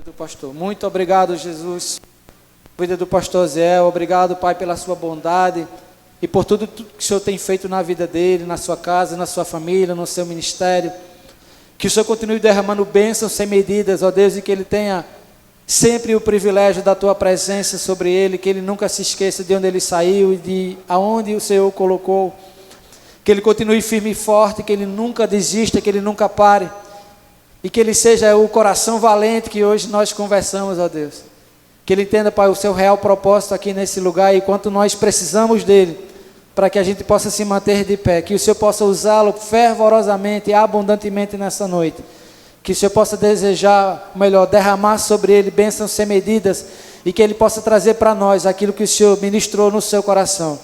do pastor. Muito obrigado, Jesus. Vida do pastor Zé, obrigado, Pai, pela sua bondade e por tudo que o Senhor tem feito na vida dele, na sua casa, na sua família, no seu ministério. Que o Senhor continue derramando bênçãos sem medidas, ó Deus, e que ele tenha sempre o privilégio da tua presença sobre ele, que ele nunca se esqueça de onde ele saiu e de aonde o Senhor o colocou. Que ele continue firme e forte, que ele nunca desista, que ele nunca pare. E que ele seja o coração valente que hoje nós conversamos, ó Deus. Que ele entenda, Pai, o seu real propósito aqui nesse lugar e quanto nós precisamos dele para que a gente possa se manter de pé. Que o Senhor possa usá-lo fervorosamente e abundantemente nessa noite. Que o Senhor possa desejar, melhor, derramar sobre ele bênçãos sem medidas e que ele possa trazer para nós aquilo que o Senhor ministrou no seu coração.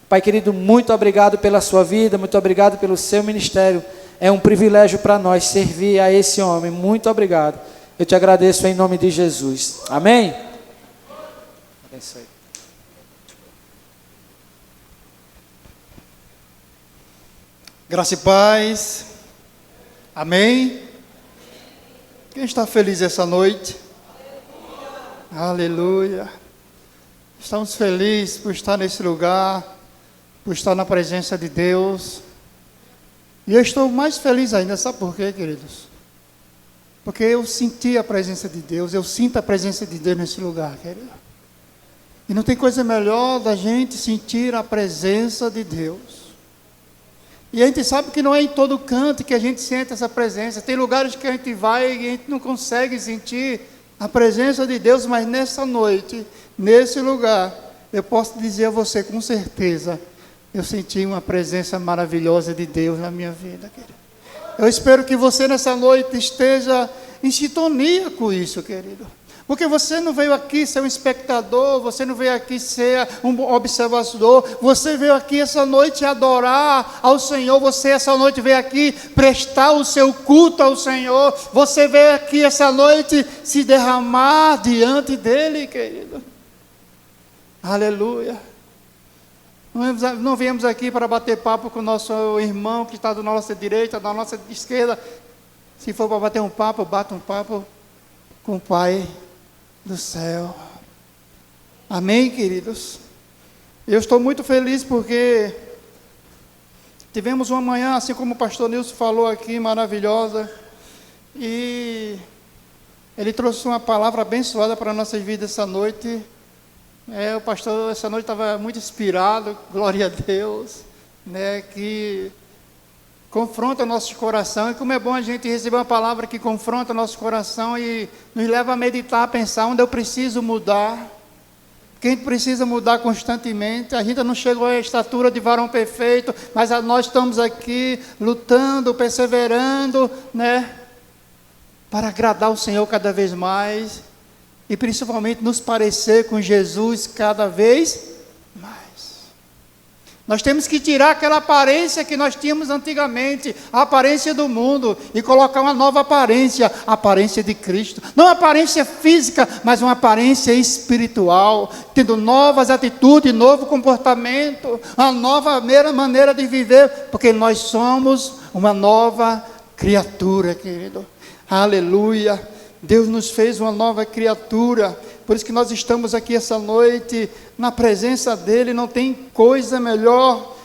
Pai querido, muito obrigado pela sua vida, muito obrigado pelo seu ministério. É um privilégio para nós servir a esse homem. Muito obrigado. Eu te agradeço em nome de Jesus. Amém? Abençoe. Graça e paz. Amém? Quem está feliz essa noite? Aleluia. Estamos felizes por estar nesse lugar, por estar na presença de Deus. E eu estou mais feliz ainda, sabe por quê, queridos? Porque eu senti a presença de Deus, eu sinto a presença de Deus nesse lugar, querido. E não tem coisa melhor da gente sentir a presença de Deus. E a gente sabe que não é em todo canto que a gente sente essa presença. Tem lugares que a gente vai e a gente não consegue sentir a presença de Deus, mas nessa noite, nesse lugar, eu posso dizer a você com certeza, eu senti uma presença maravilhosa de Deus na minha vida, querido. Eu espero que você nessa noite esteja em sintonia com isso, querido. Porque você não veio aqui ser um espectador, você não veio aqui ser um observador, você veio aqui essa noite adorar ao Senhor, você essa noite veio aqui prestar o seu culto ao Senhor, você veio aqui essa noite se derramar diante dEle, querido. Aleluia. Não viemos aqui para bater papo com o nosso irmão que está da nossa direita, da nossa esquerda. Se for para bater um papo, bata um papo com o Pai do céu. Amém, queridos? Eu estou muito feliz porque tivemos uma manhã, assim como o pastor Nilson falou aqui, maravilhosa, e ele trouxe uma palavra abençoada para a nossa vida essa noite. O pastor essa noite estava muito inspirado, glória a Deus, né, que confronta nosso coração. E como é bom a gente receber uma palavra que confronta nosso coração e nos leva a meditar, a pensar onde eu preciso mudar. Porque a gente precisa mudar constantemente. A gente não chegou à estatura de varão perfeito, mas nós estamos aqui lutando, perseverando, né, para agradar o Senhor cada vez mais e principalmente nos parecer com Jesus cada vez mais. Nós temos que tirar aquela aparência que nós tínhamos antigamente, a aparência do mundo, e colocar uma nova aparência, a aparência de Cristo. Não uma aparência física, mas uma aparência espiritual, tendo novas atitudes, novo comportamento, uma nova maneira de viver, porque nós somos uma nova criatura, querido. Aleluia. Deus nos fez uma nova criatura. Por isso que nós estamos aqui essa noite, na presença dEle. Não tem coisa melhor,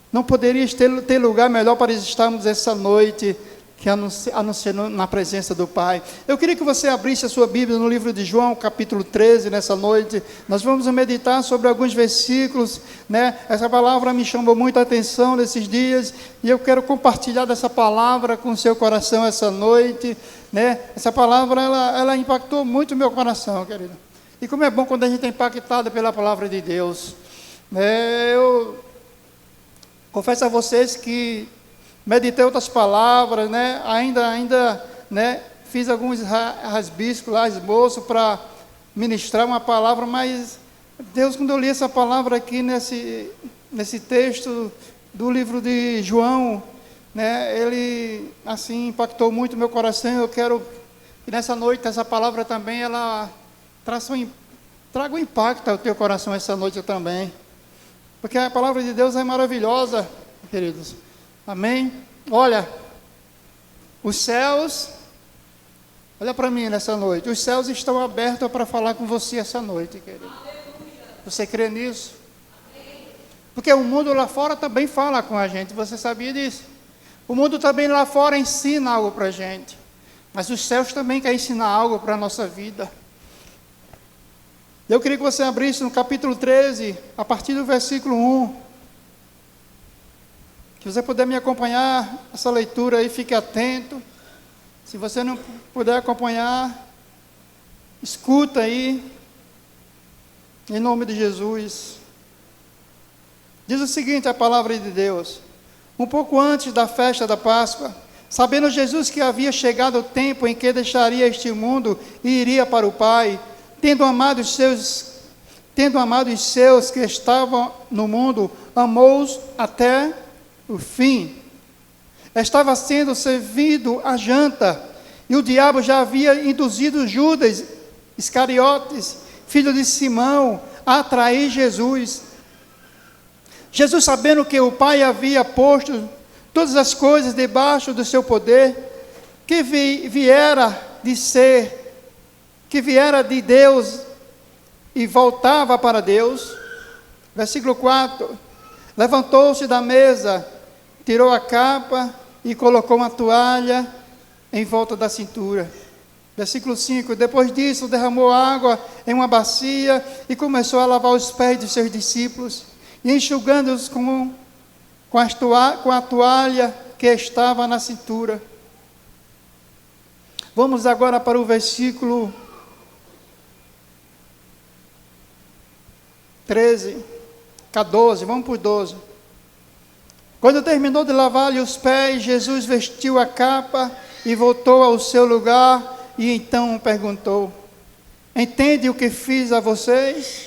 não poderia ter lugar melhor para estarmos essa noite, que a não ser na presença do Pai. Eu queria que você abrisse a sua Bíblia no livro de João, capítulo 13, nessa noite. Nós vamos meditar sobre alguns versículos, né? Essa palavra me chamou muito a atenção nesses dias, e eu quero compartilhar dessa palavra com o seu coração essa noite, né? Essa palavra, ela impactou muito o meu coração, querido. E como é bom quando a gente é impactado pela palavra de Deus. Eu confesso a vocês que meditei outras palavras, né? Ainda, né? Fiz alguns rasbiscos lá, esboço para ministrar uma palavra, mas Deus, quando eu li essa palavra aqui nesse texto do livro de João, né? Ele assim impactou muito o meu coração. Eu quero que nessa noite essa palavra também ela traga um impacto ao teu coração essa noite também, porque a palavra de Deus é maravilhosa, queridos. Amém? Olha, os céus Olha para mim nessa noite. Os céus estão abertos para falar com você essa noite, querido. Você crê nisso? Porque o mundo lá fora também fala com a gente. Você sabia disso? O mundo também lá fora ensina algo para a gente. Mas os céus também querem ensinar algo para a nossa vida. Eu queria que você abrisse no capítulo 13, a partir do versículo 1. Se você puder me acompanhar essa leitura aí, fique atento. Se você não puder acompanhar, escuta aí, em nome de Jesus. Diz o seguinte, a palavra de Deus: um pouco antes da festa da Páscoa, sabendo Jesus que havia chegado o tempo em que deixaria este mundo e iria para o Pai, tendo amado os seus que estavam no mundo, amou-os até o fim. Estava sendo servido a janta, e o diabo já havia induzido Judas Iscariotes, filho de Simão, a trair Jesus. Jesus, sabendo que o Pai havia posto todas as coisas debaixo do seu poder, que viera de Deus e voltava para Deus. Versículo 4, levantou-se da mesa, tirou a capa e colocou uma toalha em volta da cintura. Versículo 5, depois disso derramou água em uma bacia e começou a lavar os pés dos seus discípulos, e enxugando-os com a toalha que estava na cintura. Vamos agora para o versículo 13, 14, vamos por 12. Quando terminou de lavar-lhe os pés, Jesus vestiu a capa e voltou ao seu lugar, e então perguntou: entende o que fiz a vocês?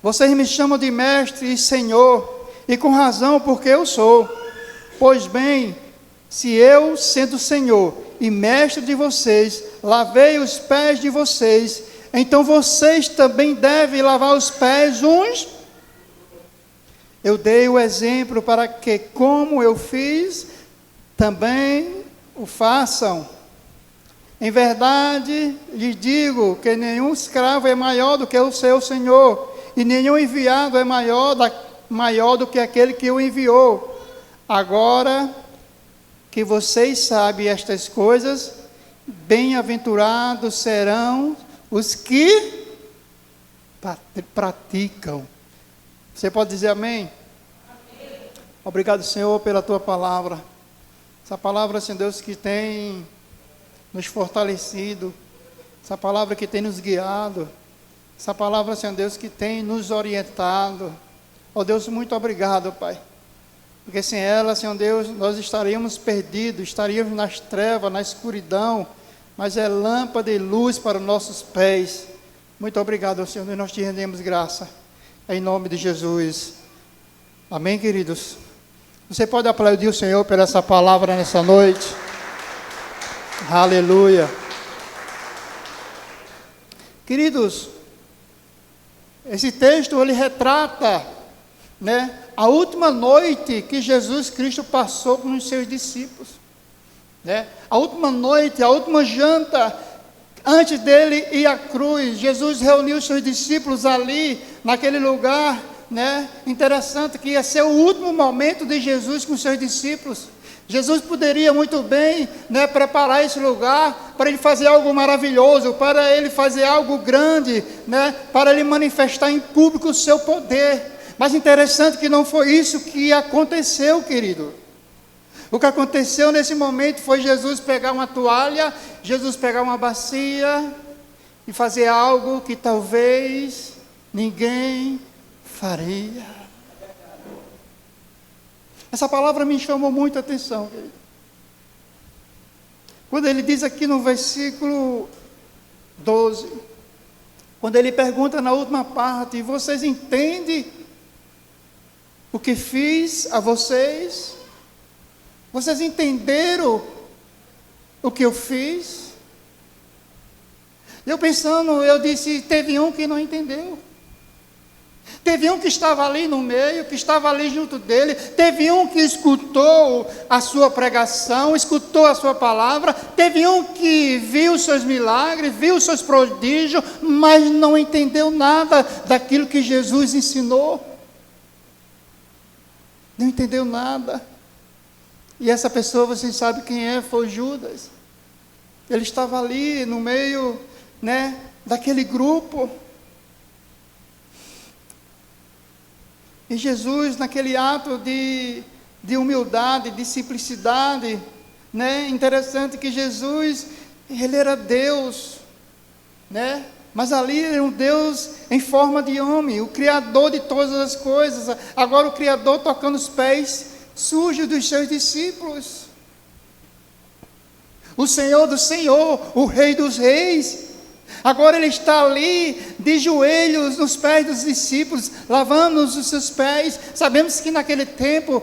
Vocês me chamam de mestre e senhor, e com razão, porque eu sou. Pois bem, se eu, sendo senhor e mestre de vocês, lavei os pés de vocês, então vocês também devem lavar os pés uns. Eu dei o exemplo para que, como eu fiz, também o façam. Em verdade, lhes digo que nenhum escravo é maior do que o seu senhor, e nenhum enviado é maior do que aquele que o enviou. Agora que vocês sabem estas coisas, bem-aventurados serão os que praticam. Você pode dizer amém? Amém. Obrigado, Senhor, pela tua palavra. Essa palavra, Senhor Deus, que tem nos fortalecido. Essa palavra que tem nos guiado. Essa palavra, Senhor Deus, que tem nos orientado. Ó Deus, muito obrigado, Pai. Porque sem ela, Senhor Deus, nós estaríamos perdidos, estaríamos nas trevas, na escuridão. Mas é lâmpada e luz para os nossos pés. Muito obrigado, Senhor, e nós te rendemos graça. Em nome de Jesus. Amém, queridos? Você pode aplaudir o Senhor por essa palavra nessa noite. Aleluia. Queridos, esse texto ele retrata, a última noite que Jesus Cristo passou com os seus discípulos. A última noite, a última janta, antes dele ir à cruz, Jesus reuniu os seus discípulos ali, naquele lugar, interessante, que ia ser o último momento de Jesus com os seus discípulos. Jesus poderia muito bem, preparar esse lugar para ele fazer algo maravilhoso, para ele fazer algo grande, para ele manifestar em público o seu poder. Mas interessante que não foi isso que aconteceu, querido. O que aconteceu nesse momento foi Jesus pegar uma toalha, Jesus pegar uma bacia e fazer algo que talvez ninguém faria. Essa palavra me chamou muita atenção, querido. Quando ele diz aqui no versículo 12, quando ele pergunta na última parte: vocês entendem o que fiz a vocês? Vocês entenderam o que eu fiz? Eu pensando, eu disse, teve um que não entendeu. Teve um que estava ali no meio, que estava ali junto dele. Teve um que escutou a sua pregação, escutou a sua palavra. Teve um que viu os seus milagres, viu os seus prodígios, mas não entendeu nada daquilo que Jesus ensinou. Não entendeu nada. E essa pessoa, vocês sabem quem é? Foi Judas. Ele estava ali no meio, daquele grupo. E Jesus, naquele ato de humildade, de simplicidade, interessante que Jesus, ele era Deus, mas ali era um Deus em forma de homem, o Criador de todas as coisas. Agora o Criador tocando os pés sujos dos seus discípulos. O Senhor do Senhor, o Rei dos Reis. Agora ele está ali, de joelhos, nos pés dos discípulos, lavando os seus pés. Sabemos que naquele tempo,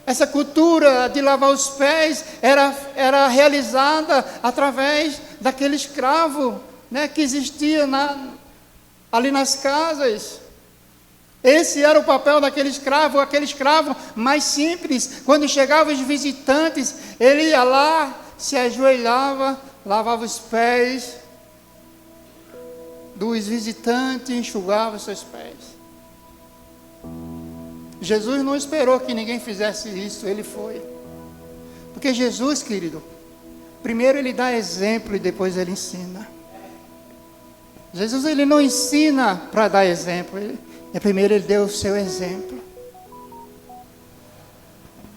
essa cultura de lavar os pés era realizada através daquele escravo, que existia ali nas casas. Esse era o papel daquele escravo, aquele escravo mais simples. Quando chegavam os visitantes, ele ia lá, se ajoelhava, lavava os pés dos visitantes, enxugava seus pés. Jesus não esperou que ninguém fizesse isso, ele foi. Porque Jesus, querido, primeiro ele dá exemplo e depois ele ensina. Jesus, ele não ensina para dar exemplo, primeiro ele deu o seu exemplo.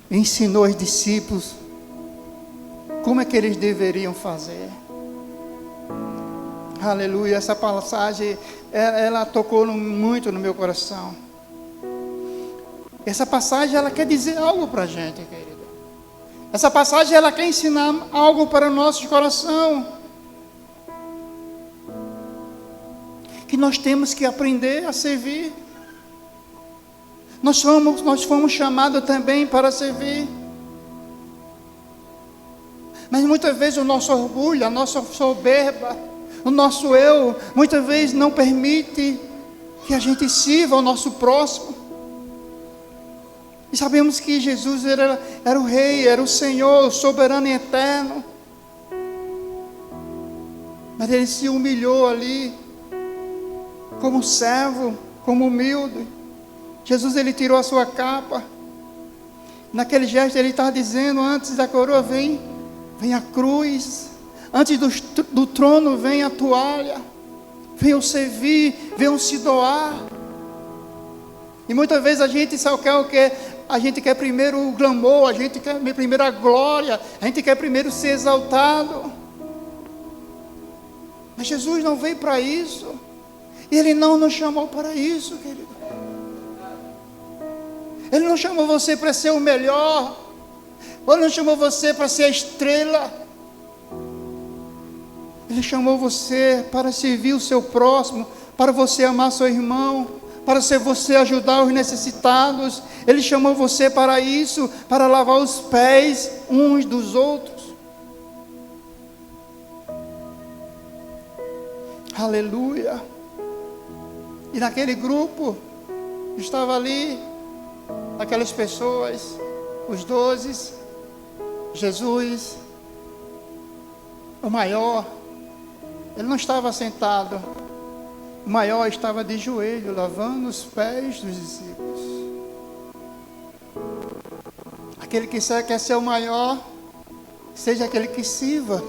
Ensinou os discípulos como é que eles deveriam fazer. Aleluia, essa passagem, ela tocou muito no meu coração. Essa passagem, ela quer dizer algo para a gente, querido. Essa passagem, ela quer ensinar algo para o nosso coração. Que nós temos que aprender a servir. Nós fomos chamados também para servir. Mas muitas vezes o nosso orgulho, a nossa soberba, o nosso eu, muitas vezes não permite que a gente sirva ao nosso próximo. E sabemos que Jesus era o Rei, era o Senhor, o soberano e eterno. Mas ele se humilhou ali, como servo, como humilde. Jesus, ele tirou a sua capa. Naquele gesto ele estava dizendo, antes da coroa vem a cruz. Antes do trono vem a toalha. Venham servir, venham se doar. E muitas vezes a gente só quer o quê? A gente quer primeiro o glamour, a gente quer primeiro a glória, a gente quer primeiro ser exaltado. Mas Jesus não veio para isso. E Ele não nos chamou para isso, querido. Ele não chamou você para ser o melhor. Ele não chamou você para ser a estrela. Ele chamou você para servir o seu próximo, para você amar seu irmão, para você ajudar os necessitados. Ele chamou você para isso, para lavar os pés uns dos outros. Aleluia. E naquele grupo, estava ali, aquelas pessoas, os 12, Jesus, o maior, ele não estava sentado, o maior estava de joelho, lavando os pés dos discípulos. Aquele que quer ser o maior, seja aquele que sirva.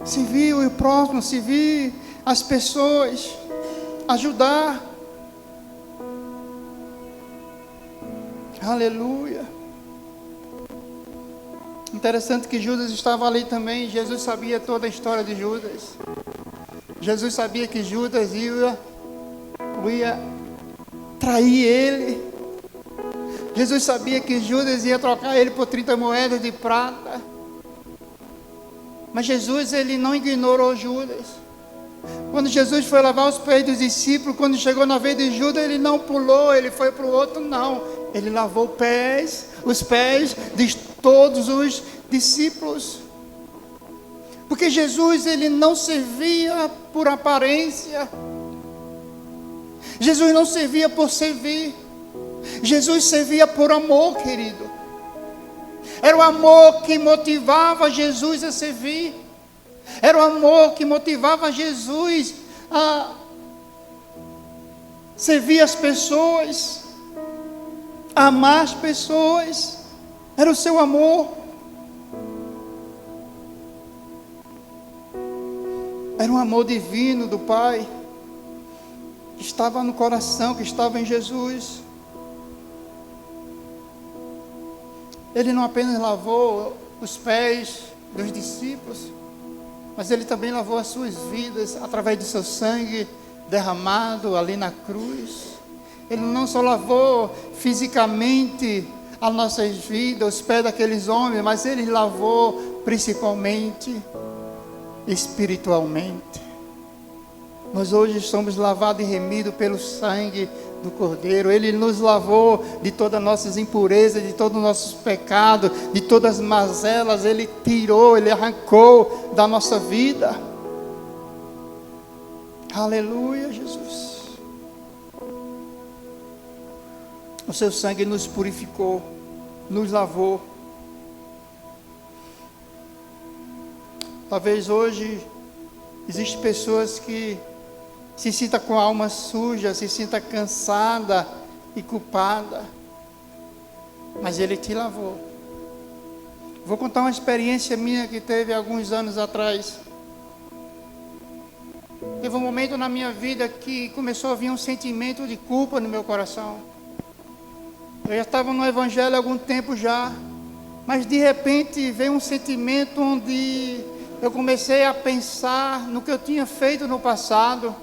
Servir o próximo, servir as pessoas, ajudar. Aleluia. Interessante que Judas estava ali também. Jesus sabia toda a história de Judas. Jesus sabia que Judas ia trair ele. Jesus sabia que Judas ia trocar ele por 30 moedas de prata. Mas Jesus, ele não ignorou Judas. Quando Jesus foi lavar os pés dos discípulos, quando chegou na vez de Judas, ele não pulou, ele foi para o outro, não. Ele lavou os pés de todos os discípulos. Porque Jesus, ele não servia por aparência. Jesus não servia por servir. Jesus servia por amor, querido. Era o amor que motivava Jesus a servir. Era o amor que motivava Jesus a servir as pessoas, a amar as pessoas. Era o seu amor. Era um amor divino do Pai, que estava no coração, que estava em Jesus. Ele não apenas lavou os pés dos discípulos, mas Ele também lavou as suas vidas através do seu sangue derramado ali na cruz. Ele não só lavou fisicamente as nossas vidas, os pés daqueles homens, mas Ele lavou principalmente espiritualmente. Nós hoje somos lavados e remidos pelo sangue do Cordeiro. Ele nos lavou de todas as nossas impurezas, de todos os nossos pecados, de todas as mazelas. Ele tirou, Ele arrancou da nossa vida. Aleluia, Jesus. O seu sangue nos purificou, nos lavou. Talvez hoje existem pessoas que se sinta com a alma suja, se sinta cansada e culpada, mas Ele te lavou. Vou contar uma experiência minha que teve alguns anos atrás. Teve um momento na minha vida que começou a vir um sentimento de culpa no meu coração. Eu já estava no Evangelho há algum tempo já, mas de repente veio um sentimento onde eu comecei a pensar no que eu tinha feito no passado.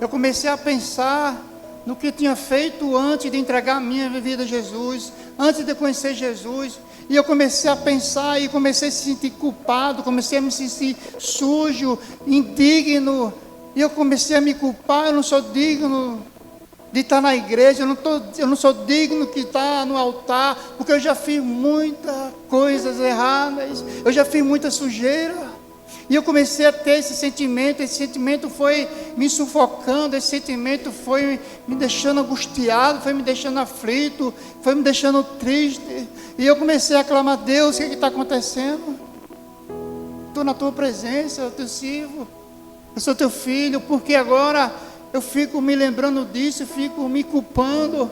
Eu comecei a pensar no que eu tinha feito antes de entregar a minha vida a Jesus, antes de conhecer Jesus. E eu comecei a pensar e comecei a se sentir culpado, comecei a me sentir sujo, indigno. E eu comecei a me culpar, eu não sou digno de estar na igreja, eu não sou digno de estar no altar, porque eu já fiz muitas coisas erradas, eu já fiz muita sujeira. E eu comecei a ter esse sentimento foi me sufocando, esse sentimento foi me deixando angustiado, foi me deixando aflito, foi me deixando triste. E eu comecei a clamar: Deus, o que está acontecendo? Estou na tua presença, eu te sirvo, eu sou teu filho, porque agora eu fico me lembrando disso, fico me culpando.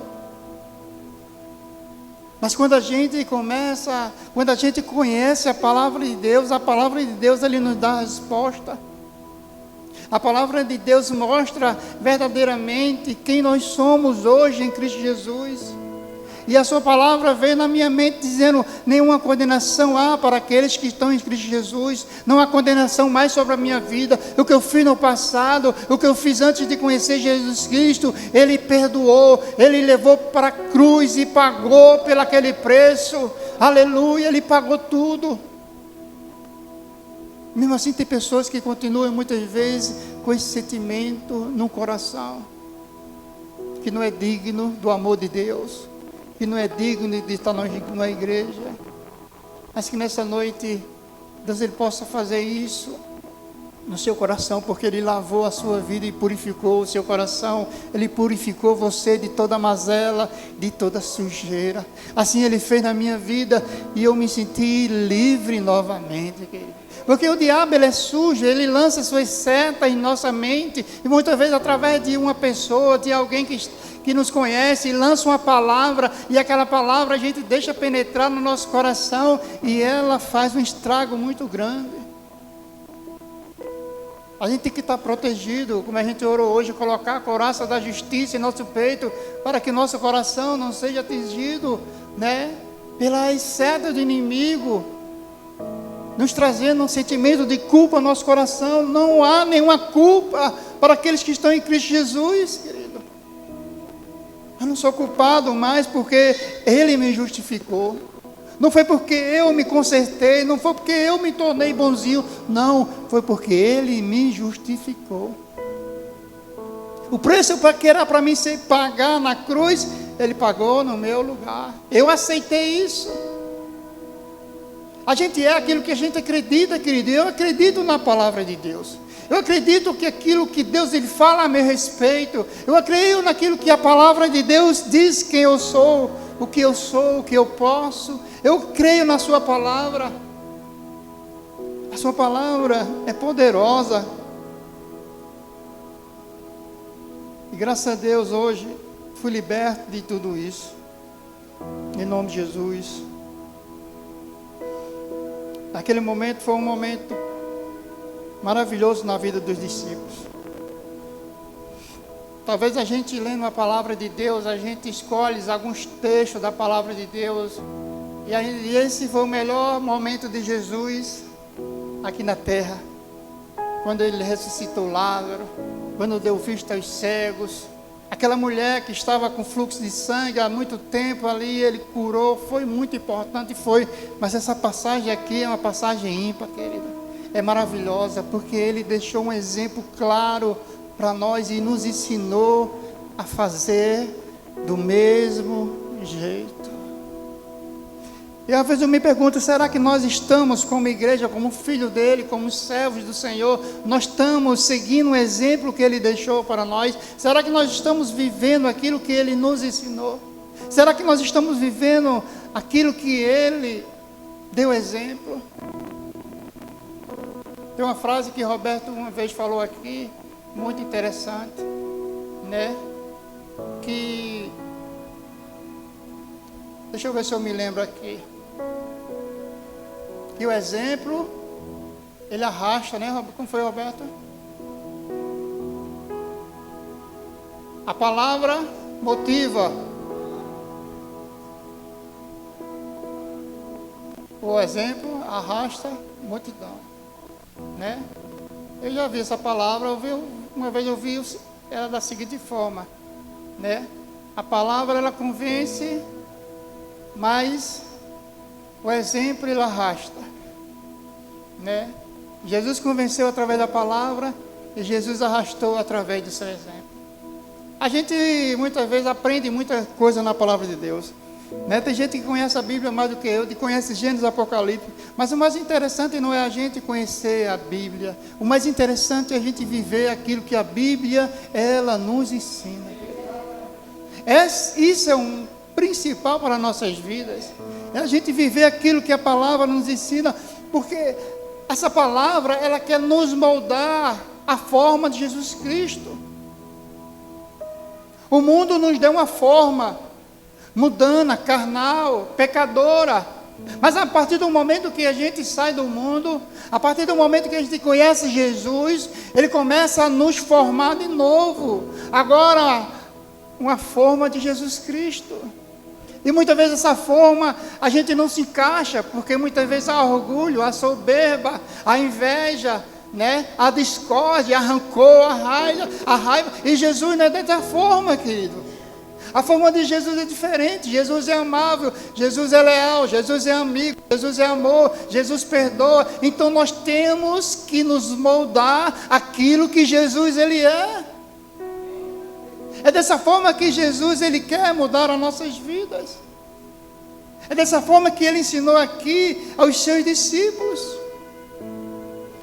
Mas quando a gente conhece a palavra de Deus, Ele nos dá a resposta. A palavra de Deus mostra verdadeiramente quem nós somos hoje em Cristo Jesus. E a sua palavra veio na minha mente dizendo: nenhuma condenação há para aqueles que estão em Cristo Jesus. Não há condenação mais sobre a minha vida. O que eu fiz no passado, o que eu fiz antes de conhecer Jesus Cristo, Ele perdoou, Ele levou para a cruz e pagou pelo aquele preço. Aleluia, Ele pagou tudo. Mesmo assim tem pessoas que continuam muitas vezes com esse sentimento no coração, que não é digno do amor de Deus, que não é digno de estar na igreja, mas que nessa noite Deus Ele possa fazer isso no seu coração, porque Ele lavou a sua vida e purificou o seu coração. Ele purificou você de toda mazela, de toda sujeira. Assim Ele fez na minha vida e eu me senti livre novamente, querido. Porque o diabo, ele é sujo, ele lança suas setas em nossa mente, e muitas vezes através de uma pessoa, de alguém que nos conhece, lança uma palavra, e aquela palavra a gente deixa penetrar no nosso coração, e ela faz um estrago muito grande. A gente tem que estar protegido, como a gente orou hoje, colocar a couraça da justiça em nosso peito, para que nosso coração não seja atingido, pelas setas do inimigo, nos trazendo um sentimento de culpa no nosso coração. Não há nenhuma culpa para aqueles que estão em Cristo Jesus, querido. Eu não sou culpado mais porque Ele me justificou. Não foi porque eu me consertei, não foi porque eu me tornei bonzinho, não, foi porque Ele me justificou. O preço que era para mim ser pagar na cruz, Ele pagou no meu lugar. Eu aceitei isso. A gente é aquilo que a gente acredita, querido. Eu acredito na palavra de Deus. Eu acredito que aquilo que Deus ele fala a meu respeito. Eu creio naquilo que a palavra de Deus diz quem eu sou, o que eu posso. Eu creio na sua palavra. A sua palavra é poderosa. E graças a Deus hoje fui liberto de tudo isso. Em nome de Jesus. Naquele momento foi um momento maravilhoso na vida dos discípulos. Talvez a gente lendo a palavra de Deus, a gente escolhe alguns textos da palavra de Deus. E esse foi o melhor momento de Jesus aqui na terra. Quando ele ressuscitou Lázaro, quando deu vista aos cegos. Aquela mulher que estava com fluxo de sangue há muito tempo ali, ele curou, foi muito importante, foi. Mas essa passagem aqui é uma passagem ímpar, querida. É maravilhosa, porque ele deixou um exemplo claro para nós e nos ensinou a fazer do mesmo jeito. E às vezes eu me pergunto, será que nós estamos como igreja, como filho dele, como servos do Senhor, nós estamos seguindo o exemplo que ele deixou para nós? Será que nós estamos vivendo aquilo que ele nos ensinou? Será que nós estamos vivendo aquilo que ele deu exemplo? Tem uma frase que Roberto uma vez falou aqui, muito interessante, né? Que, deixa eu ver se eu me lembro aqui. Que o exemplo, ele arrasta, né? Como foi, Roberto? A palavra motiva. O exemplo arrasta multidão, né? Eu já vi essa palavra, uma vez eu vi ela da seguinte forma, né? A palavra ela convence, mas o exemplo ele arrasta, né? Jesus convenceu através da palavra e Jesus arrastou através do seu exemplo. A gente muitas vezes aprende muita coisa na palavra de Deus, né? Tem gente que conhece a Bíblia mais do que eu, que conhece Gênesis, Apocalipse, mas o mais interessante não é a gente conhecer a Bíblia, o mais interessante é a gente viver aquilo que a Bíblia ela nos ensina. Isso é um principal para nossas vidas, é a gente viver aquilo que a palavra nos ensina, porque essa palavra ela quer nos moldar a forma de Jesus Cristo. O mundo nos deu uma forma mundana, carnal, pecadora, mas a partir do momento que a gente sai do mundo, a partir do momento que a gente conhece Jesus, ele começa a nos formar de novo, agora uma forma de Jesus Cristo. E muitas vezes essa forma a gente não se encaixa, porque muitas vezes há orgulho, há soberba, há inveja, né? A discórdia, a rancor, a raiva. E Jesus não é dessa forma, querido. A forma de Jesus é diferente. Jesus é amável, Jesus é leal, Jesus é amigo, Jesus é amor, Jesus perdoa. Então nós temos que nos moldar aquilo que Jesus ele é. É dessa forma que Jesus ele quer mudar as nossas vidas. É dessa forma que ele ensinou aqui aos seus discípulos.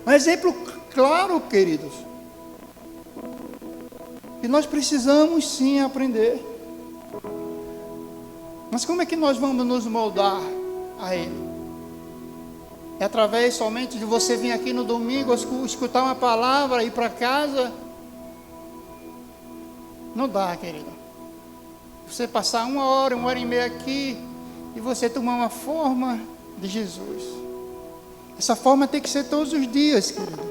Um exemplo claro, queridos. E nós precisamos sim aprender. Mas como é que nós vamos nos moldar a ele? É através somente de você vir aqui no domingo, escutar uma palavra e ir para casa? Não dá, querido. Você passar uma hora e meia aqui e você tomar uma forma de Jesus. Essa forma tem que ser todos os dias, querido.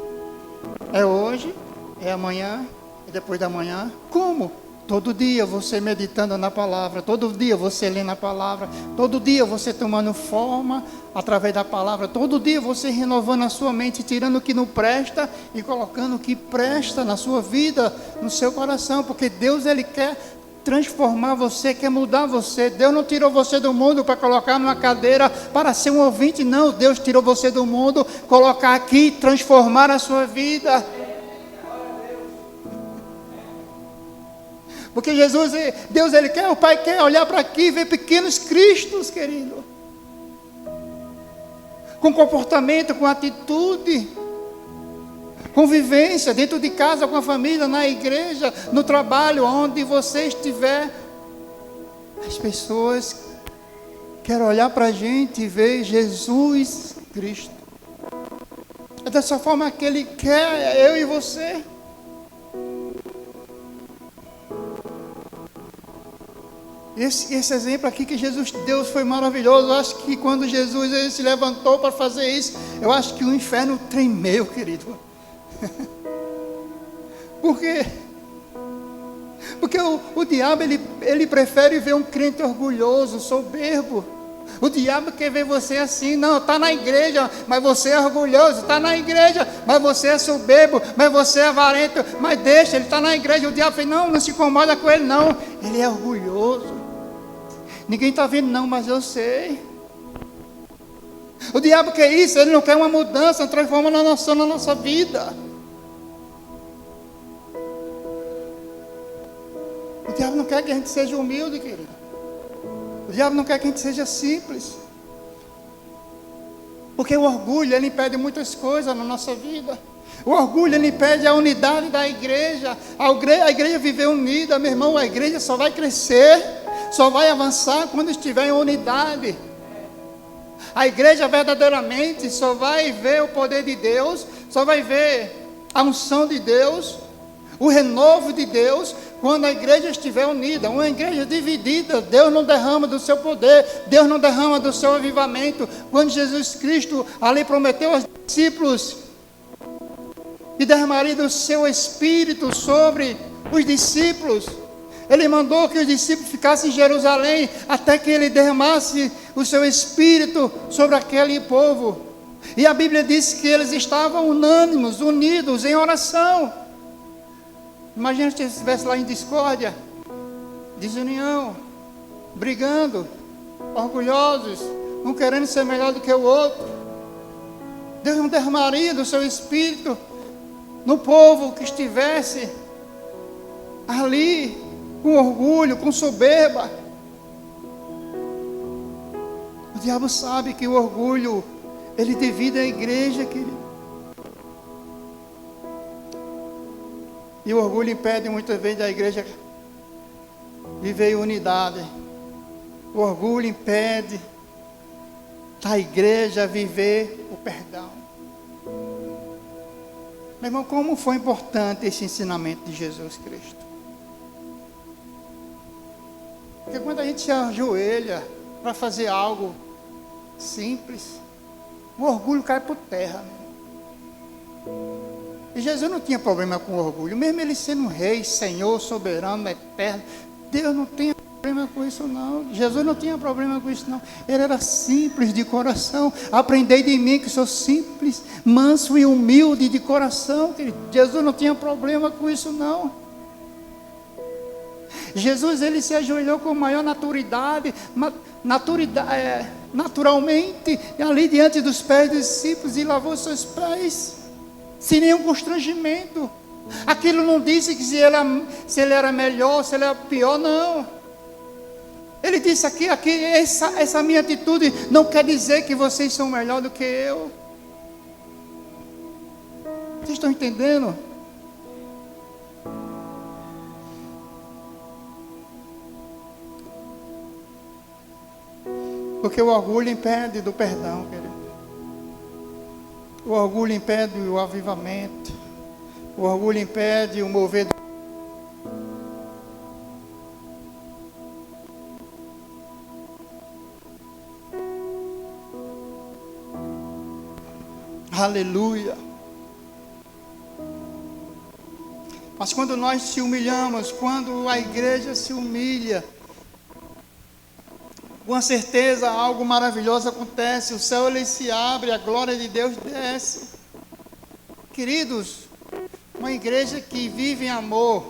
É hoje, é amanhã, é depois da manhã. Como? Todo dia você meditando na palavra, todo dia você lendo a palavra, todo dia você tomando forma através da palavra, todo dia você renovando a sua mente, tirando o que não presta e colocando o que presta na sua vida, no seu coração, porque Deus ele quer transformar você, quer mudar você. Deus não tirou você do mundo para colocar numa cadeira para ser um ouvinte, não. Deus tirou você do mundo, colocar aqui, transformar a sua vida. Porque Deus ele quer, o Pai quer olhar para aqui e ver pequenos cristos, querido. com comportamento, com atitude, convivência, dentro de casa, com a família, na igreja, no trabalho, onde você estiver. As pessoas querem olhar para a gente e ver Jesus Cristo. É dessa forma que Ele quer, eu e você. Esse exemplo aqui que Jesus deu foi maravilhoso. Eu acho que quando Jesus ele se levantou para fazer isso, eu acho que o inferno tremeu, querido. Por quê? Porque o diabo ele prefere ver um crente orgulhoso, soberbo. O diabo quer ver você assim. Não, está na igreja, mas você é orgulhoso. Está na igreja, mas você é soberbo, mas você é avarento. Mas deixa, ele está na igreja. O diabo fala, não se incomoda com ele não. Ele é orgulhoso. Ninguém está vendo não, mas eu sei. O diabo quer isso, ele não quer uma mudança, uma transformação na nossa vida. O diabo não quer que a gente seja humilde, querido. O diabo não quer que a gente seja simples. Porque o orgulho, ele impede muitas coisas na nossa vida. O orgulho, ele impede a unidade da igreja. A igreja viver unida, meu irmão, a igreja só vai crescer, só vai avançar quando estiver em unidade. A igreja verdadeiramente só vai ver o poder de Deus, só vai ver a unção de Deus, o renovo de Deus, quando a igreja estiver unida. Uma igreja dividida, Deus não derrama do seu poder, Deus não derrama do seu avivamento. Quando Jesus Cristo ali prometeu aos discípulos e derramaria do seu Espírito sobre os discípulos, Ele mandou que os discípulos ficassem em Jerusalém até que Ele derramasse o seu Espírito sobre aquele povo. E a Bíblia diz que eles estavam unânimes, unidos em oração. Imagina se estivesse lá em discórdia, desunião, brigando, orgulhosos, um querendo ser melhor do que o outro. Deus não derramaria do seu Espírito no povo que estivesse ali com orgulho, com soberba. O diabo sabe que o orgulho, ele divide a igreja, querido. E o orgulho impede muitas vezes a igreja viver em unidade. O orgulho impede da igreja viver o perdão. Meu irmão, como foi importante esse ensinamento de Jesus Cristo? Porque quando a gente se ajoelha para fazer algo simples, o orgulho cai por terra. E Jesus não tinha problema com orgulho, mesmo ele sendo rei, Senhor, soberano, eterno. Deus não tinha problema com isso não. Jesus não tinha problema com isso não. Ele era simples de coração. Aprendei de mim que sou simples, manso e humilde de coração, querido. Jesus não tinha problema com isso não. Jesus, ele se ajoelhou com maior naturalmente, ali diante dos pés dos discípulos, e lavou seus pés, sem nenhum constrangimento. Aquilo não disse que se ele era melhor, se ele era pior, não. Ele disse aqui essa minha atitude não quer dizer que vocês são melhor do que eu. Vocês estão entendendo? Porque o orgulho impede do perdão, querido. O orgulho impede o avivamento. O orgulho impede o mover. Aleluia. Mas quando nós se humilhamos, quando a igreja se humilha, com certeza algo maravilhoso acontece, o céu ele se abre, a glória de Deus desce. Queridos, uma igreja que vive em amor,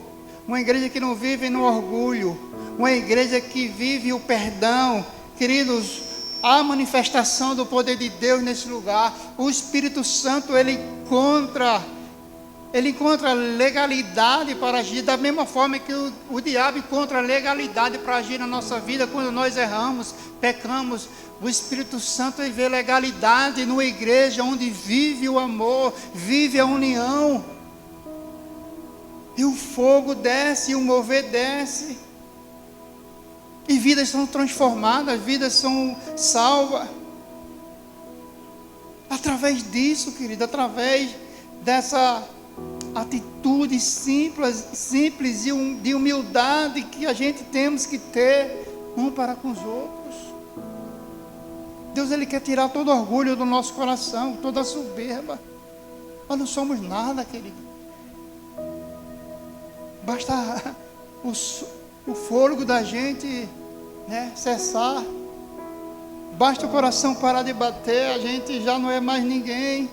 uma igreja que não vive no orgulho, uma igreja que vive o perdão, queridos, há manifestação do poder de Deus nesse lugar. O Espírito Santo ele encontra legalidade para agir, da mesma forma que o diabo encontra legalidade para agir na nossa vida quando nós erramos, pecamos, o Espírito Santo vê legalidade numa igreja onde vive o amor, vive a união. E o fogo desce, e o mover desce. E vidas são transformadas, vidas são salvas. Através disso, querido, através dessa atitude simples e de humildade que a gente temos que ter um para com os outros. Deus, Ele quer tirar todo orgulho do nosso coração, toda a soberba. Nós não somos nada, querido. Basta o fôlego da gente, né, cessar. Basta o coração parar de bater, a gente já não é mais ninguém.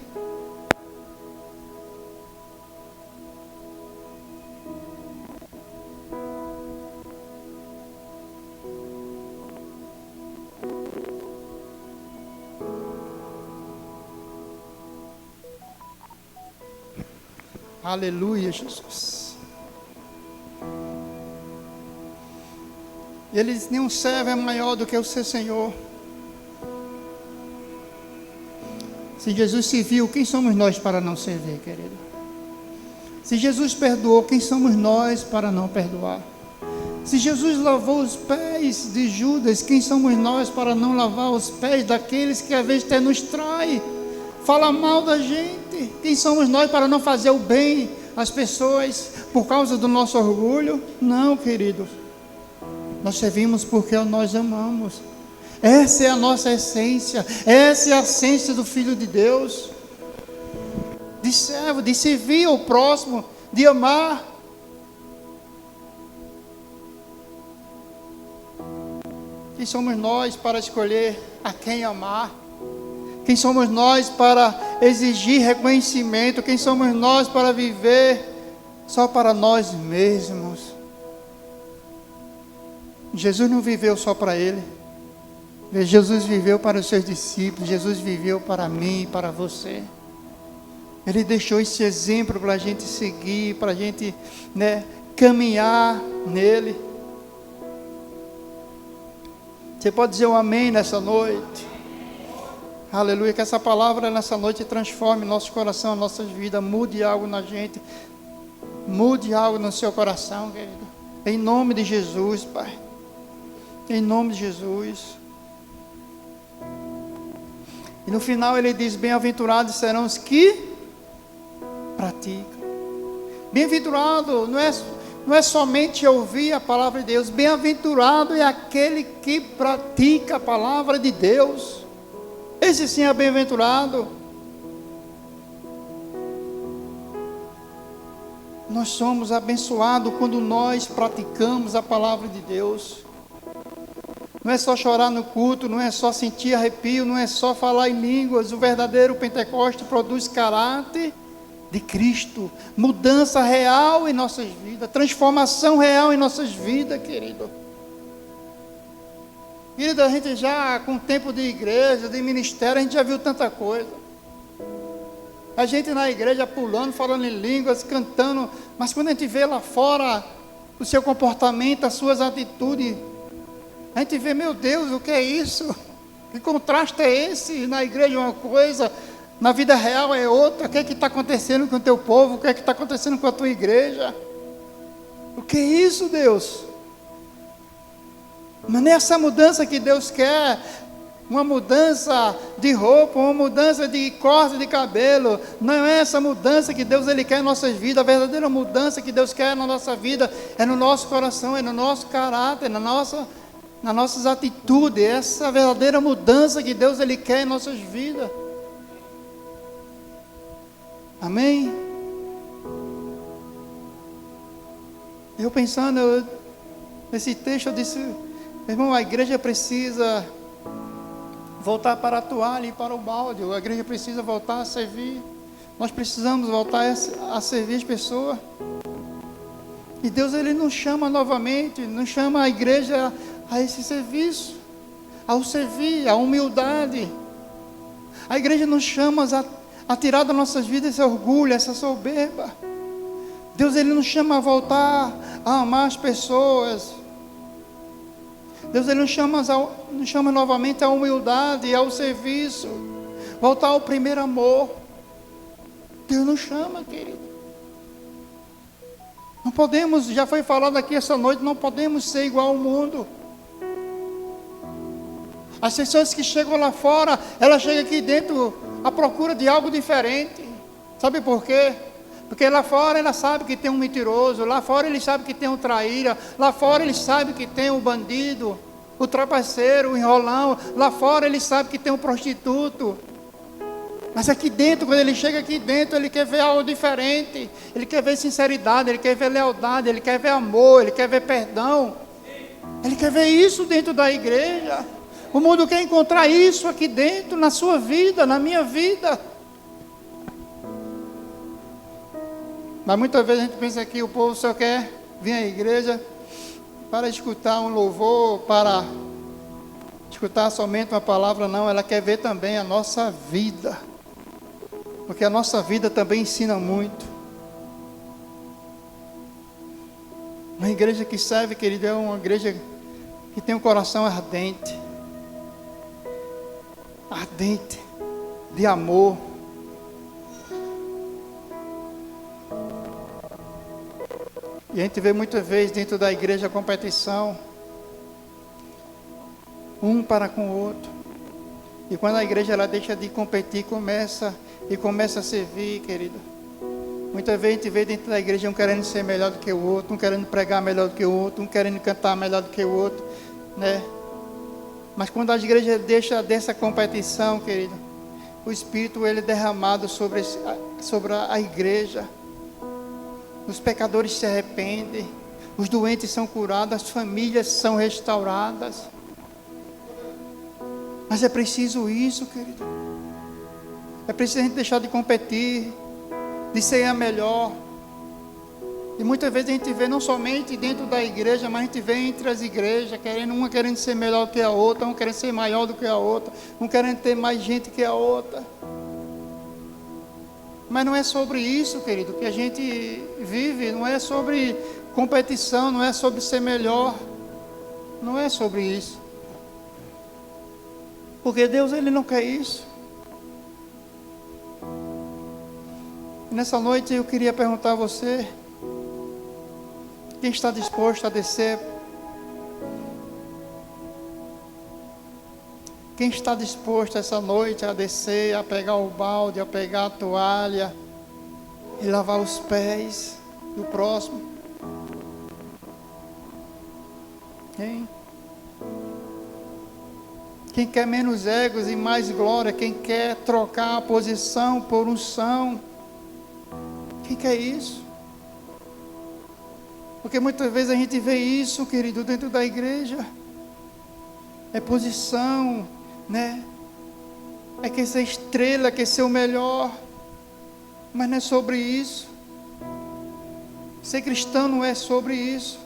Aleluia, Jesus. Ele diz: nenhum servo é maior do que o seu Senhor. Se Jesus serviu, quem somos nós para não servir, querido? Se Jesus perdoou, quem somos nós para não perdoar? Se Jesus lavou os pés de Judas, quem somos nós para não lavar os pés daqueles que às vezes até nos trai, fala mal da gente? Quem somos nós para não fazer o bem às pessoas por causa do nosso orgulho? Não, querido. Nós servimos porque nós amamos. Essa é a nossa essência. Essa é a essência do Filho de Deus. De servo, de servir ao próximo, de amar. Quem somos nós para escolher a quem amar? Quem somos nós para exigir reconhecimento? Quem somos nós para viver só para nós mesmos? Jesus não viveu só para Ele. Jesus viveu para os seus discípulos. Jesus viveu para mim e para você. Ele deixou esse exemplo para a gente seguir, para a gente, né, caminhar nele. Você pode dizer um amém nessa noite? Aleluia, que essa palavra nessa noite transforme nosso coração, nossas vidas, mude algo na gente, mude algo no seu coração, querido. Em nome de Jesus, Pai. Em nome de Jesus. E no final ele diz: bem-aventurados serão os que praticam. Bem-aventurado não é somente ouvir a palavra de Deus. Bem-aventurado é aquele que pratica a palavra de Deus. Esse sim é bem-aventurado. Nós somos abençoados quando nós praticamos a palavra de Deus. Não é só chorar no culto, não é só sentir arrepio, não é só falar em línguas. O verdadeiro Pentecoste produz caráter de Cristo, mudança real em nossas vidas, transformação real em nossas vidas, querido. Querido, a gente já, com tempo de igreja, de ministério, a gente já viu tanta coisa. A gente na igreja pulando, falando em línguas, cantando, mas quando a gente vê lá fora o seu comportamento, as suas atitudes, a gente vê: meu Deus, o que é isso? Que contraste é esse? Na igreja é uma coisa, na vida real é outra. O que é que está acontecendo com o teu povo? O que é que está acontecendo com a tua igreja? O que é isso, Deus? Mas não é essa mudança que Deus quer, uma mudança de roupa, uma mudança de corte de cabelo. Não é essa mudança que Deus Ele quer em nossas vidas. A verdadeira mudança que Deus quer na nossa vida é no nosso coração, é no nosso caráter, nas nossas atitudes. Essa verdadeira mudança que Deus Ele quer em nossas vidas. Amém? Eu pensando nesse texto, eu disse: irmão, a igreja precisa voltar para a toalha e para o balde. A igreja precisa voltar a servir. Nós precisamos voltar a servir as pessoas. E Deus, Ele nos chama novamente, nos chama a igreja a esse serviço, ao servir, à humildade. A igreja nos chama a tirar das nossas vidas esse orgulho, essa soberba. Deus, Ele nos chama a voltar a amar as pessoas. Deus ele nos chama novamente à humildade, ao serviço, voltar ao primeiro amor. Deus nos chama, querido. Não podemos, já foi falado aqui essa noite, não podemos ser igual ao mundo. As pessoas que chegam lá fora, elas chegam aqui dentro à procura de algo diferente. Sabe por quê? Porque lá fora ela sabe que tem um mentiroso, lá fora ele sabe que tem um traíra, lá fora ele sabe que tem um bandido, o trapaceiro, o enrolão, lá fora ele sabe que tem um prostituto. Mas aqui dentro, quando ele chega aqui dentro, ele quer ver algo diferente, ele quer ver sinceridade, ele quer ver lealdade, ele quer ver amor, ele quer ver perdão, ele quer ver isso dentro da igreja. O mundo quer encontrar isso aqui dentro, na sua vida, na minha vida. Mas muitas vezes a gente pensa que o povo só quer vir à igreja para escutar um louvor, para escutar somente uma palavra. Não, ela quer ver também a nossa vida, porque a nossa vida também ensina muito. Uma igreja que serve, querido, é uma igreja que tem um coração ardente, ardente de amor. E a gente vê muitas vezes dentro da igreja a competição, um para com o outro. E quando a igreja ela deixa de competir, começa a servir, querido. Muitas vezes a gente vê dentro da igreja um querendo ser melhor do que o outro, um querendo pregar melhor do que o outro, um querendo cantar melhor do que o outro, né? Mas quando a igreja deixa dessa competição, querido, o Espírito ele é derramado sobre a igreja. Os pecadores se arrependem, os doentes são curados, as famílias são restauradas. Mas é preciso isso, querido. É preciso a gente deixar de competir, de ser a melhor. E muitas vezes a gente vê não somente dentro da igreja, mas a gente vê entre as igrejas, uma querendo ser melhor do que a outra, uma querendo ser maior do que a outra, um querendo ter mais gente que a outra. Mas não é sobre isso, querido, que a gente vive, não é sobre competição, não é sobre ser melhor, não é sobre isso. Porque Deus, ele não quer isso. E nessa noite eu queria perguntar a você, quem está disposto a descer? Quem está disposto essa noite a descer, a pegar o balde, a pegar a toalha e lavar os pés do próximo? Quem? Quem quer menos egos e mais glória? Quem quer trocar a posição por unção? Quem quer isso? Porque muitas vezes a gente vê isso, querido, dentro da igreja. É posição, né? É quer ser estrela, quer ser o melhor. Mas não é sobre isso. Ser cristão não é sobre isso.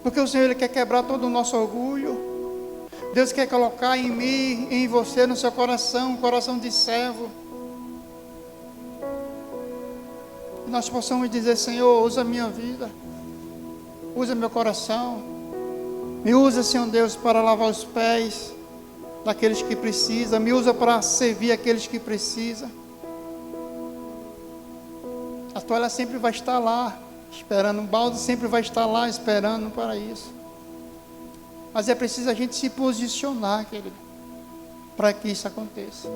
Porque o Senhor ele quer quebrar todo o nosso orgulho. Deus quer colocar em mim, em você, no seu coração, um coração de servo. E nós possamos dizer: Senhor, usa a minha vida, usa meu coração, me usa, Senhor Deus, para lavar os pés daqueles que precisam, me usa para servir aqueles que precisam. A toalha sempre vai estar lá, esperando, o balde sempre vai estar lá, esperando para isso. Mas é preciso a gente se posicionar, querido, para que isso aconteça.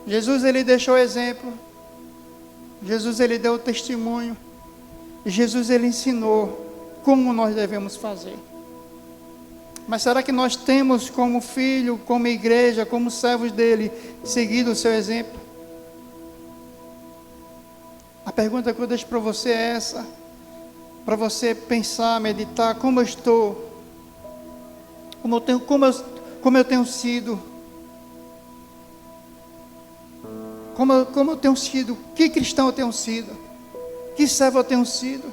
Jesus, ele deixou exemplo. Jesus, ele deu testemunho. E Jesus, ele ensinou como nós devemos fazer. Mas será que nós temos como filho, como igreja, como servos dele, seguido o seu exemplo? A pergunta que eu deixo para você é essa. Para você pensar, meditar, como eu estou, como eu tenho sido, como eu tenho sido, que cristão eu tenho sido, que servo eu tenho sido.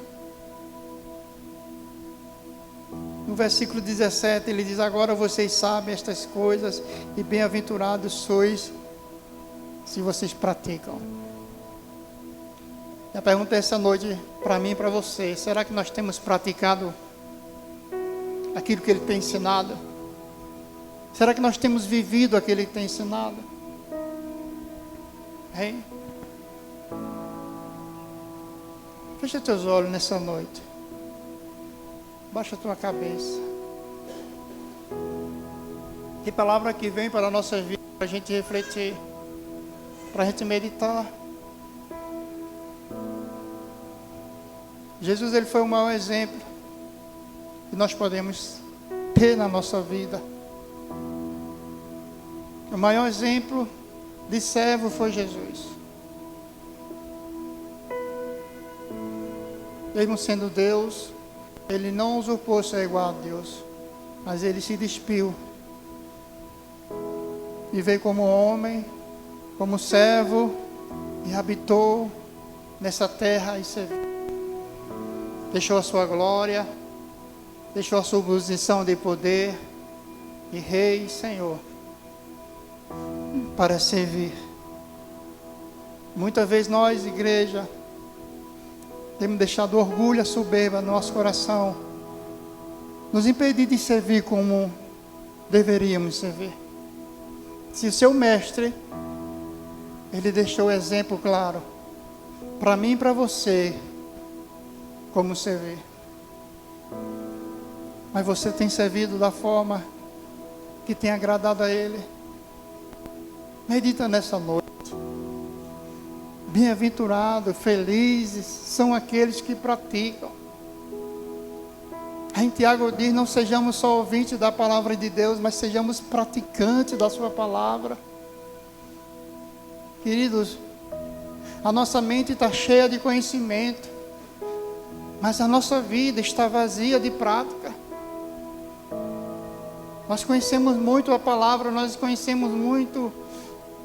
No versículo 17 ele diz: agora vocês sabem estas coisas e bem-aventurados sois se vocês praticam. E a pergunta é essa noite para mim e para você: será que nós temos praticado aquilo que Ele tem ensinado? Será que nós temos vivido aquilo que Ele tem ensinado? Hein? Fecha teus olhos nessa noite. Baixa a tua cabeça. Que palavra que vem para a nossa vida, para a gente refletir, para a gente meditar. Jesus, Ele foi o maior exemplo que nós podemos ter na nossa vida. O maior exemplo de servo foi Jesus. Mesmo sendo Deus, Ele não usurpou ser igual a Deus, mas Ele se despiu e veio como homem, como servo, e habitou nessa terra e serviu. Deixou a sua glória, deixou a sua posição de poder, e Rei e Senhor, para servir. Muitas vezes nós, igreja, temos deixado orgulho, a soberba no nosso coração, nos impedir de servir como deveríamos servir. Se o seu mestre, ele deixou o exemplo claro, para mim e para você, como servir. Mas você tem servido da forma que tem agradado a Ele. Medita nessa noite. Bem-aventurados, felizes são aqueles que praticam. Em Tiago diz, não sejamos só ouvintes da palavra de Deus, mas sejamos praticantes da sua palavra. Queridos, a nossa mente está cheia de conhecimento, mas a nossa vida está vazia de prática. Nós conhecemos muito a palavra, nós conhecemos muito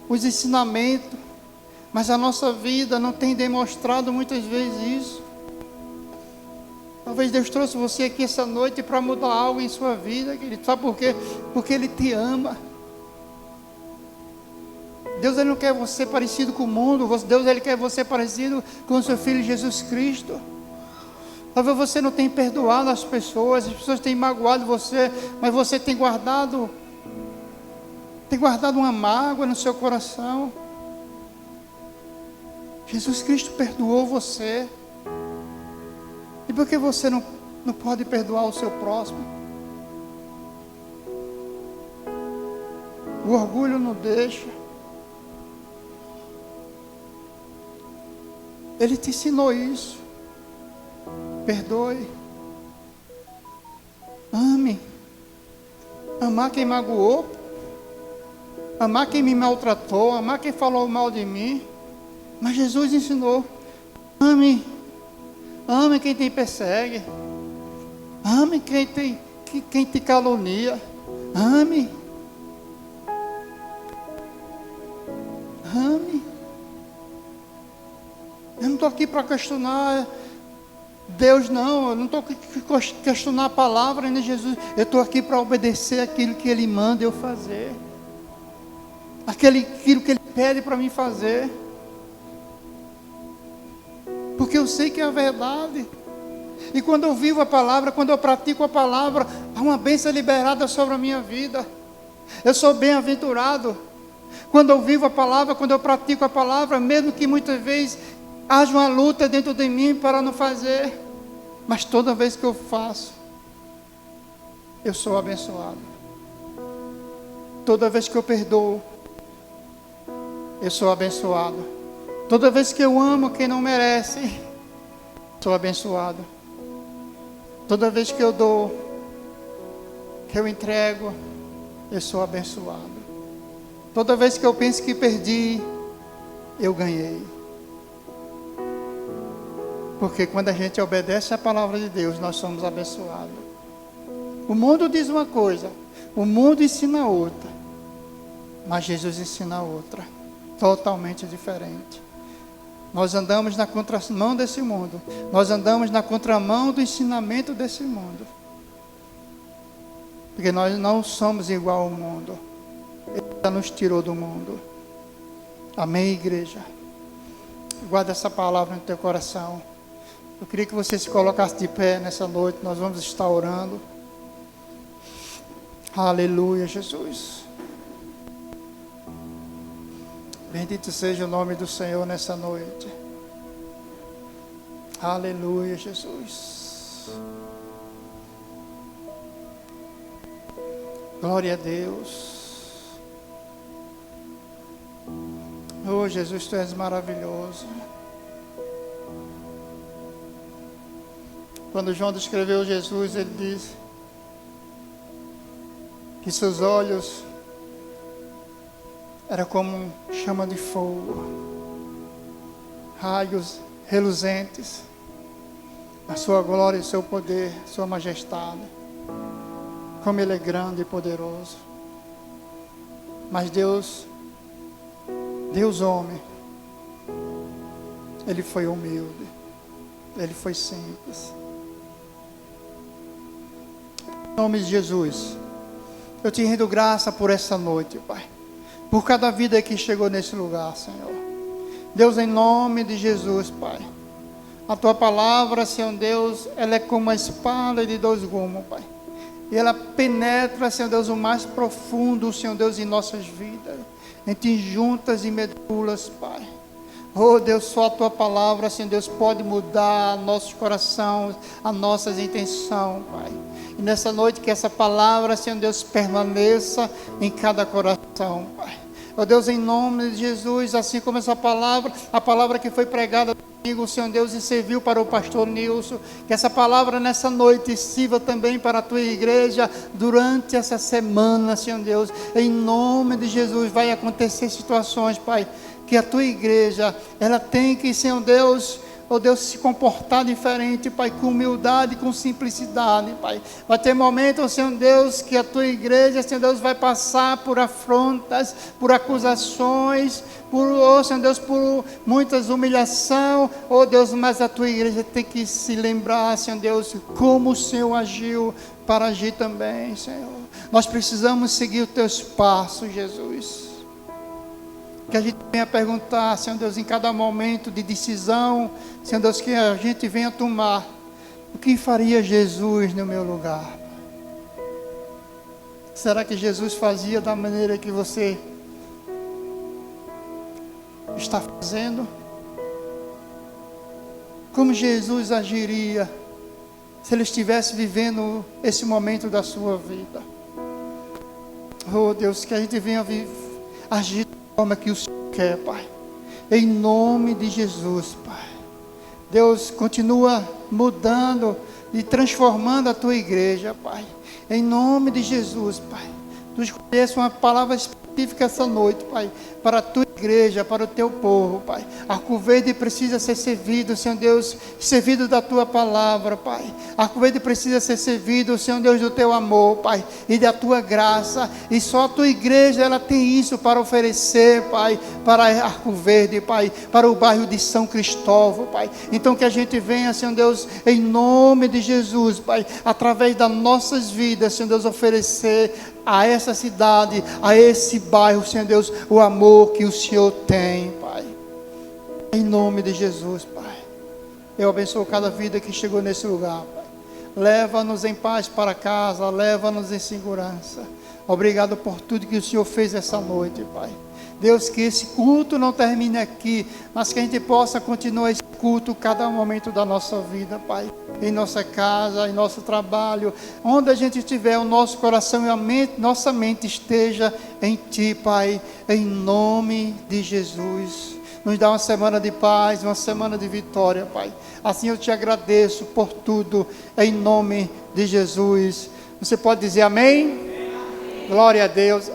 os ensinamentos, mas a nossa vida não tem demonstrado muitas vezes isso. Talvez Deus trouxe você aqui essa noite para mudar algo em sua vida, querido. Sabe por quê? Porque Ele te ama. Deus, Ele não quer você parecido com o mundo. Deus, Ele quer você parecido com o seu Filho Jesus Cristo. Talvez você não tenha perdoado as pessoas têm magoado você, mas você tem guardado uma mágoa no seu coração. Jesus Cristo perdoou você. E por que você não pode perdoar o seu próximo? O orgulho não deixa. Ele te ensinou isso. Perdoe. Ame. Amar quem magoou. Amar quem me maltratou. Amar quem falou mal de mim. Mas Jesus ensinou. Ame. Ame quem te persegue. Ame quem te calunia. Ame. Ame. Eu não estou aqui para questionar Deus, não. Eu não estou aqui para questionar a palavra nem Jesus. Eu estou aqui para obedecer aquilo que Ele manda eu fazer. Aquilo que Ele pede para mim fazer. Porque eu sei que é a verdade. E quando eu vivo a palavra, quando eu pratico a palavra, há uma bênção liberada sobre a minha vida. Eu sou bem-aventurado. Quando eu vivo a palavra, quando eu pratico a palavra, mesmo que muitas vezes haja uma luta dentro de mim para não fazer, mas toda vez que eu faço, eu sou abençoado. Toda vez que eu perdoo, eu sou abençoado. Toda vez que eu amo quem não merece, sou abençoado. Toda vez que eu dou, que eu entrego, eu sou abençoado. Toda vez que eu penso que perdi, eu ganhei. Porque quando a gente obedece a palavra de Deus, nós somos abençoados. O mundo diz uma coisa, o mundo ensina outra, mas Jesus ensina outra, totalmente diferente. Nós andamos na contramão desse mundo. Nós andamos na contramão do ensinamento desse mundo. Porque nós não somos igual ao mundo. Ele já nos tirou do mundo. Amém, igreja? Guarda essa palavra no teu coração. Eu queria que você se colocasse de pé nessa noite. Nós vamos estar orando. Aleluia, Jesus. Bendito seja o nome do Senhor nessa noite. Aleluia, Jesus. Glória a Deus. Oh, Jesus, Tu és maravilhoso. Quando João descreveu Jesus, ele disse que seus olhos eram como chama de fogo, raios reluzentes, a sua glória e o seu poder, sua majestade, como Ele é grande e poderoso. Mas Deus homem, Ele foi humilde, Ele foi simples. Em nome de Jesus, eu te rendo graça por essa noite, Pai, por cada vida que chegou nesse lugar, Senhor. Deus, em nome de Jesus, Pai, a Tua palavra, Senhor Deus, ela é como uma espada de dois gumes, Pai, e ela penetra, Senhor Deus, o mais profundo, Senhor Deus, em nossas vidas, entre juntas e medulas, Pai. Oh Deus, só a Tua palavra, Senhor Deus, pode mudar nossos corações, as nossas intenções, Pai. E nessa noite que essa palavra, Senhor Deus, permaneça em cada coração, Pai. Oh Deus, em nome de Jesus, assim como essa palavra, a palavra que foi pregada comigo, Senhor Deus, e serviu para o pastor Nilson, que essa palavra nessa noite sirva também para a Tua igreja durante essa semana, Senhor Deus. Em nome de Jesus, vai acontecer situações, Pai, que a Tua igreja, ela tem que, Senhor Deus, oh Deus, se comportar diferente, Pai, com humildade, com simplicidade, Pai. Vai ter momentos, Senhor Deus, que a Tua igreja, Senhor Deus, vai passar por afrontas, por acusações, oh Senhor Deus, por muitas humilhações, oh Deus, mas a Tua igreja tem que se lembrar, Senhor Deus, como o Senhor agiu para agir também, Senhor. Nós precisamos seguir os Teus passos, Jesus. Que a gente venha perguntar, Senhor Deus, em cada momento de decisão, Senhor Deus, que a gente venha tomar, o que faria Jesus no meu lugar? Será que Jesus fazia da maneira que você está fazendo? Como Jesus agiria se Ele estivesse vivendo esse momento da sua vida? Oh Deus, que a gente venha agir da forma que o Senhor quer, Pai. Em nome de Jesus, Pai. Deus, continua mudando e transformando a Tua igreja, Pai. Em nome de Jesus, Pai. Tu escolhesse uma palavra específica essa noite, Pai, para a Tua igreja, para o Teu povo, Pai. Arco Verde precisa ser servido, Senhor Deus, servido da Tua palavra, Pai. Arco Verde precisa ser servido, Senhor Deus, do Teu amor, Pai, e da Tua graça. E só a Tua igreja, ela tem isso para oferecer, Pai, para Arco Verde, Pai, para o bairro de São Cristóvão, Pai. Então que a gente venha, Senhor Deus, em nome de Jesus, Pai, através das nossas vidas, Senhor Deus, oferecer a essa cidade, a esse bairro, Senhor Deus, o amor que o Senhor tem, Pai. Em nome de Jesus, Pai. Eu abençoo cada vida que chegou nesse lugar, Pai. Leva-nos em paz para casa, leva-nos em segurança. Obrigado por tudo que o Senhor fez essa noite, Pai. Deus, que esse culto não termine aqui, mas que a gente possa continuar esse culto cada momento da nossa vida, Pai. Em nossa casa, em nosso trabalho, onde a gente estiver, o nosso coração e a mente, nossa mente esteja em Ti, Pai, em nome de Jesus. Nos dá uma semana de paz, uma semana de vitória, Pai. Assim eu Te agradeço por tudo, em nome de Jesus. Você pode dizer amém? Amém. Glória a Deus.